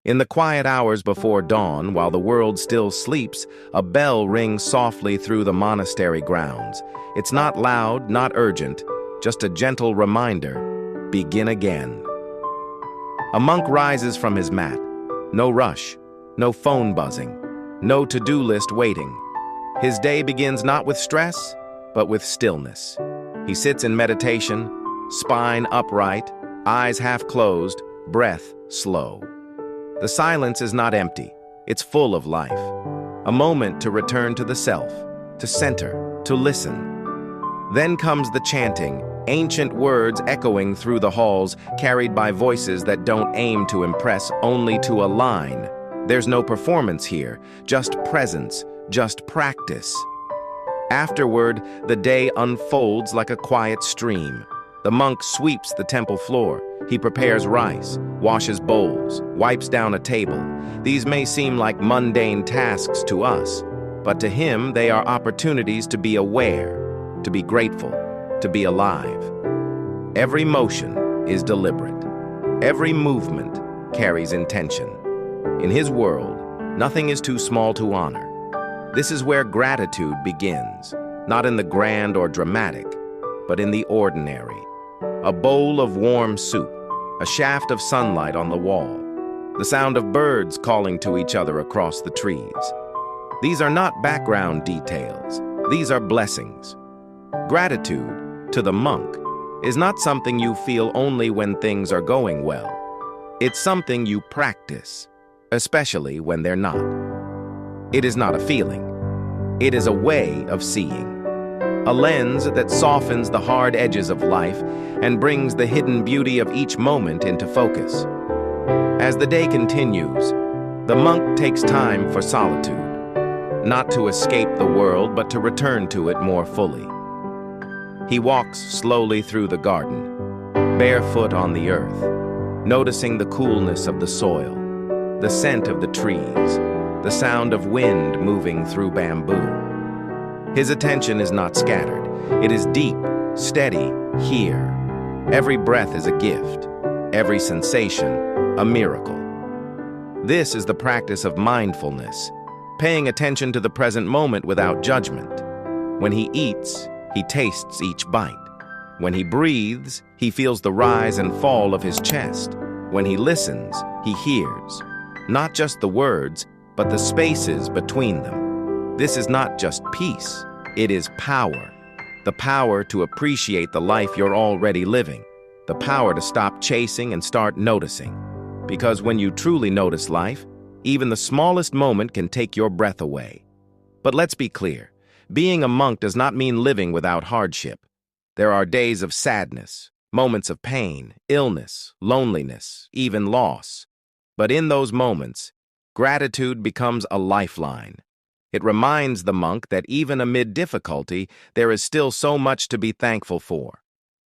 In the quiet hours before dawn, while the world still sleeps, a bell rings softly through the monastery grounds. It's not loud, not urgent, just a gentle reminder: begin again. A monk rises from his mat. No rush, no phone buzzing, no to-do list waiting. His day begins not with stress, but with stillness. He sits in meditation, spine upright, eyes half closed, breath slow. The silence is not empty, it's full of life. A moment to return to the self, to center, to listen. Then comes the chanting, ancient words echoing through the halls, carried by voices that don't aim to impress, only to align. There's no performance here, just presence, just practice. Afterward, the day unfolds like a quiet stream. The monk sweeps the temple floor. He prepares rice, washes bowls, wipes down a table. These may seem like mundane tasks to us, but to him they are opportunities to be aware, to be grateful, to be alive. Every motion is deliberate. Every movement carries intention. In his world, nothing is too small to honor. This is where gratitude begins, not in the grand or dramatic, but in the ordinary. A bowl of warm soup, a shaft of sunlight on the wall, the sound of birds calling to each other across the trees. These are not background details. These are blessings. Gratitude, to the monk, is not something you feel only when things are going well. It's something you practice, especially when they're not. It is not a feeling. It is a way of seeing. A lens that softens the hard edges of life and brings the hidden beauty of each moment into focus. As the day continues, the monk takes time for solitude, not to escape the world, but to return to it more fully. He walks slowly through the garden, barefoot on the earth, noticing the coolness of the soil, the scent of the trees, the sound of wind moving through bamboo. His attention is not scattered. It is deep, steady, here. Every breath is a gift, every sensation a miracle. This is the practice of mindfulness, paying attention to the present moment without judgment. When he eats, he tastes each bite. When he breathes, he feels the rise and fall of his chest. When he listens, he hears, not just the words, but the spaces between them. This is not just peace, it is power. The power to appreciate the life you're already living. The power to stop chasing and start noticing. Because when you truly notice life, even the smallest moment can take your breath away. But let's be clear, being a monk does not mean living without hardship. There are days of sadness, moments of pain, illness, loneliness, even loss. But in those moments, gratitude becomes a lifeline. It reminds the monk that even amid difficulty, there is still so much to be thankful for.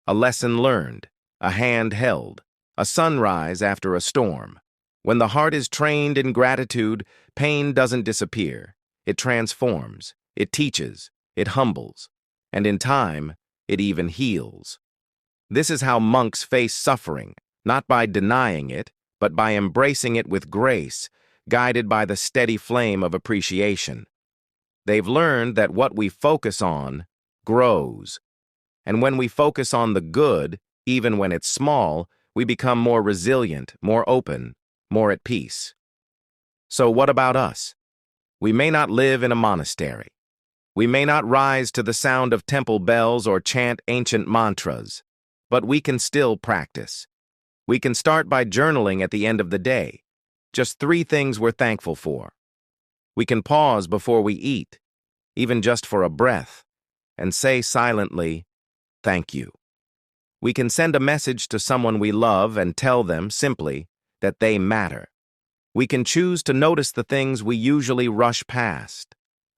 A lesson learned, a hand held, a sunrise after a storm. When the heart is trained in gratitude, pain doesn't disappear. It transforms, it teaches, it humbles, and in time, it even heals. This is how monks face suffering, not by denying it, but by embracing it with grace, guided by the steady flame of appreciation. They've learned that what we focus on grows. And when we focus on the good, even when it's small, we become more resilient, more open, more at peace. So what about us? We may not live in a monastery. We may not rise to the sound of temple bells or chant ancient mantras, but we can still practice. We can start by journaling at the end of the day. Just 3 things we're thankful for. We can pause before we eat, even just for a breath, and say silently, "Thank you." We can send a message to someone we love and tell them simply that they matter. We can choose to notice the things we usually rush past: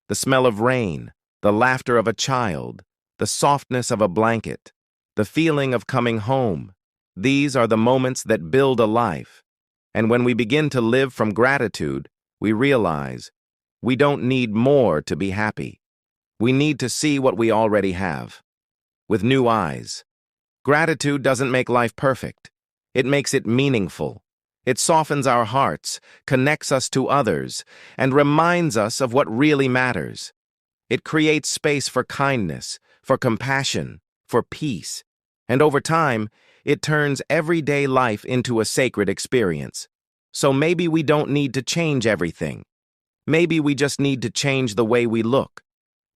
the smell of rain, the laughter of a child, the softness of a blanket, the feeling of coming home. These are the moments that build a life. And when we begin to live from gratitude, we realize we don't need more to be happy. We need to see what we already have, with new eyes. Gratitude doesn't make life perfect. It makes it meaningful. It softens our hearts, connects us to others, and reminds us of what really matters. It creates space for kindness, for compassion, for peace. And over time, it turns everyday life into a sacred experience. So maybe we don't need to change everything. Maybe we just need to change the way we look.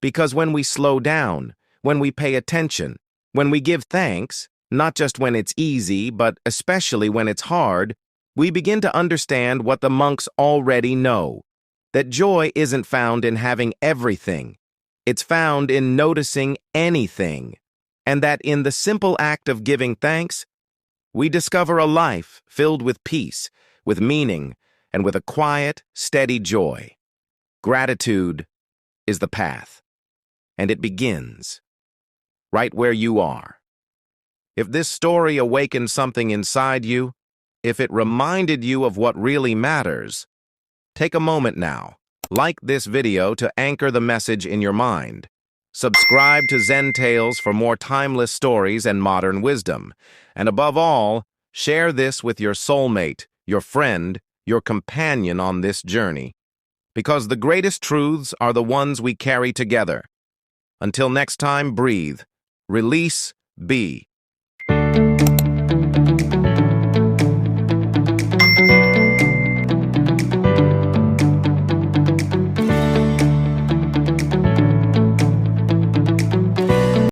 Because when we slow down, when we pay attention, when we give thanks, not just when it's easy, but especially when it's hard, we begin to understand what the monks already know, that joy isn't found in having everything. It's found in noticing anything, and that in the simple act of giving thanks, we discover a life filled with peace, with meaning, and with a quiet, steady joy. Gratitude is the path, and it begins right where you are. If this story awakened something inside you, if it reminded you of what really matters, take a moment now. Like this video to anchor the message in your mind. Subscribe to Zen Tales for more timeless stories and modern wisdom. And above all, share this with your soulmate, your friend, your companion on this journey. Because the greatest truths are the ones we carry together. Until next time, breathe, release, be.